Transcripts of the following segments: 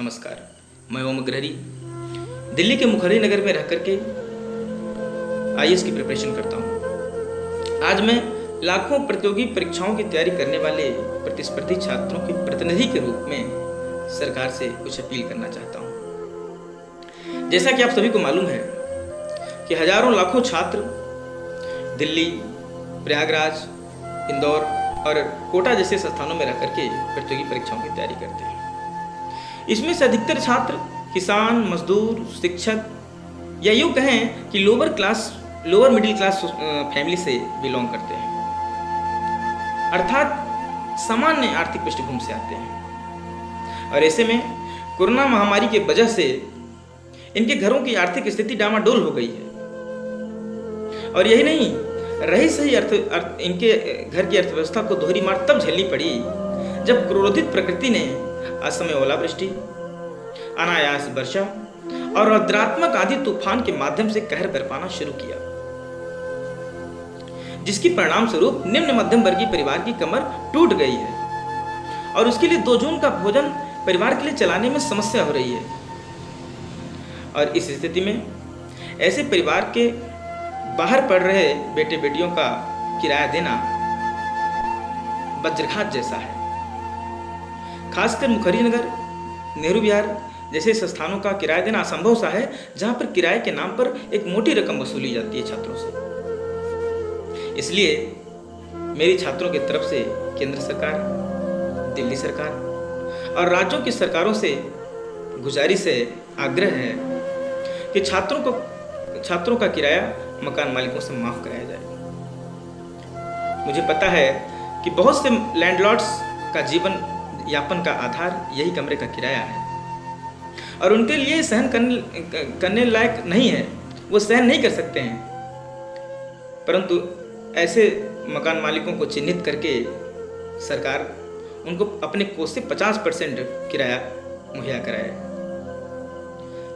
नमस्कार, मैं ओम अग्रहरी दिल्ली के मुखर्जी नगर में रह करके आईएएस की प्रिपरेशन करता हूँ। आज मैं लाखों प्रतियोगी परीक्षाओं की तैयारी करने वाले प्रतिस्पर्धी छात्रों के प्रतिनिधि के रूप में सरकार से कुछ अपील करना चाहता हूँ। जैसा कि आप सभी को मालूम है कि हजारों लाखों छात्र दिल्ली, प्रयागराज, इंदौर और कोटा जैसे स्थानों में रह करके प्रतियोगी परीक्षाओं की तैयारी करते हैं। इसमें से अधिकतर छात्र किसान, मजदूर, शिक्षक या यूँ कहें कि लोअर मिडिल क्लास फैमिली से बिलोंग करते हैं, अर्थात सामान्य आर्थिक पृष्ठभूमि से आते हैं। और ऐसे में कोरोना महामारी के वजह से इनके घरों की आर्थिक स्थिति डामाडोल हो गई है। और यही नहीं, रही सही इनके घर की अर्थव्यवस्था को दोहरी मार तब झेलनी पड़ी जब क्रोधित प्रकृति ने असमय ओलावृष्टि, अनायास वर्षा और रौद्रात्मक आंधी तूफान के माध्यम से कहर बरपाना शुरू किया, जिसकी परिणाम स्वरूप निम्न मध्यम वर्गीय परिवार की कमर टूट गई है और उसके लिए 2 जून का भोजन परिवार के लिए चलाने में समस्या हो रही है। और इस स्थिति में ऐसे परिवार के बाहर पढ़ रहे बेटे बेटियों का किराया देना वज्रघात जैसा है। खासकर मुखर्जी नगर, नेहरू विहार जैसे स्थानों का किराया देना असंभव सा है, जहां पर किराए के नाम पर एक मोटी रकम वसूली जाती है छात्रों से। इसलिए मेरी छात्रों की तरफ से केंद्र सरकार, दिल्ली सरकार और राज्यों की सरकारों से गुजारिश है, आग्रह है कि छात्रों का किराया मकान मालिकों से माफ कराया जाए। मुझे पता है कि बहुत से लैंडलॉर्ड्स का जीवन यापन का आधार यही कमरे का किराया है और उनके लिए सहन करने लायक नहीं है, वो सहन नहीं कर सकते हैं। परंतु ऐसे मकान मालिकों को चिन्हित करके सरकार उनको अपने कोष से 50% किराया मुहैया कराए।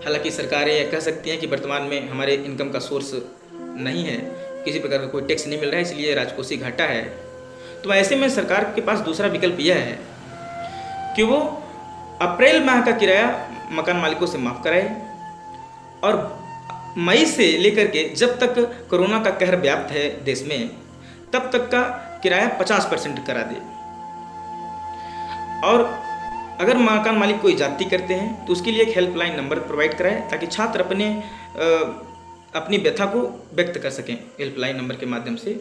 हालांकि सरकारें यह कह सकती हैं कि वर्तमान में हमारे इनकम का सोर्स नहीं है, किसी प्रकार का कोई टैक्स नहीं मिल रहा है, इसलिए राजकोषीय घाटा है। तो ऐसे में सरकार के पास दूसरा विकल्प यह है कि वो अप्रैल माह का किराया मकान मालिकों से माफ़ कराए और मई से लेकर के जब तक कोरोना का कहर व्याप्त है देश में, तब तक का किराया 50% करा दे। और अगर मकान मालिक कोई जाति करते हैं तो उसके लिए एक हेल्पलाइन नंबर प्रोवाइड कराए ताकि छात्र अपनी व्यथा को व्यक्त कर सकें हेल्पलाइन नंबर के माध्यम से।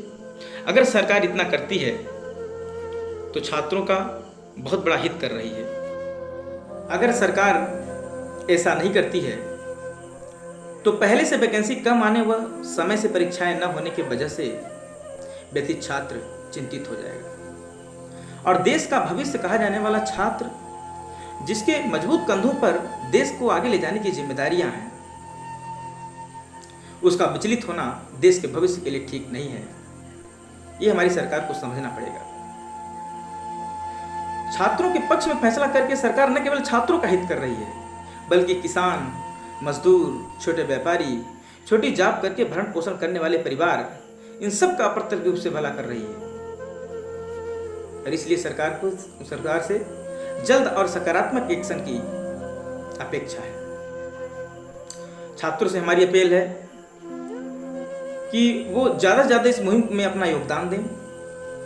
अगर सरकार इतना करती है तो छात्रों का बहुत बड़ा हित कर रही है। अगर सरकार ऐसा नहीं करती है तो पहले से वैकेंसी कम आने व समय से परीक्षाएं न होने की वजह से व्यथित छात्र चिंतित हो जाएगा और देश का भविष्य कहा जाने वाला छात्र, जिसके मजबूत कंधों पर देश को आगे ले जाने की जिम्मेदारियां हैं, उसका विचलित होना देश के भविष्य के लिए ठीक नहीं है। यह हमारी सरकार को समझना पड़ेगा। छात्रों के पक्ष में फैसला करके सरकार न केवल छात्रों का हित कर रही है, बल्कि किसान, मजदूर, छोटे व्यापारी, छोटी जॉब करके भरण पोषण करने वाले परिवार, इन सब का अप्रत्यक्ष रूप से भला कर रही है। और इसलिए सरकार से जल्द और सकारात्मक एक्शन की अपेक्षा है। छात्रों से हमारी अपील है कि वो ज़्यादा से ज़्यादा इस मुहिम में अपना योगदान दें।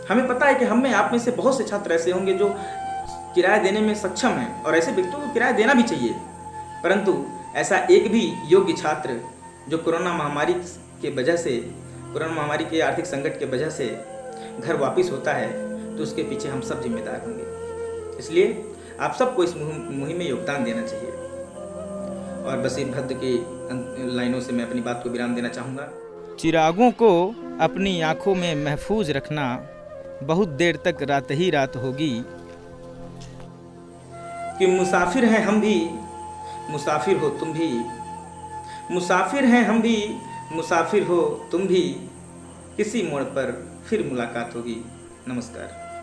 हमें पता है कि हम में आप में से बहुत से छात्र ऐसे होंगे जो किराया देने में सक्षम हैं और ऐसे व्यक्तियों को किराया देना भी चाहिए, परंतु ऐसा एक भी योग्य छात्र जो कोरोना महामारी के आर्थिक संकट के वजह से घर वापस होता है तो उसके पीछे हम सब जिम्मेदार होंगे। इसलिए आप सबको इस मुहिम में योगदान देना चाहिए। और बस इन भद्र की लाइनों से मैं अपनी बात को विराम देना चाहूँगा। चिरागों को अपनी आँखों में महफूज रखना, बहुत देर तक रात ही रात होगी। कि मुसाफिर हैं हम भी, मुसाफिर हो तुम भी, मुसाफिर हैं हम भी, मुसाफिर हो तुम भी, किसी मोड़ पर फिर मुलाकात होगी। नमस्कार।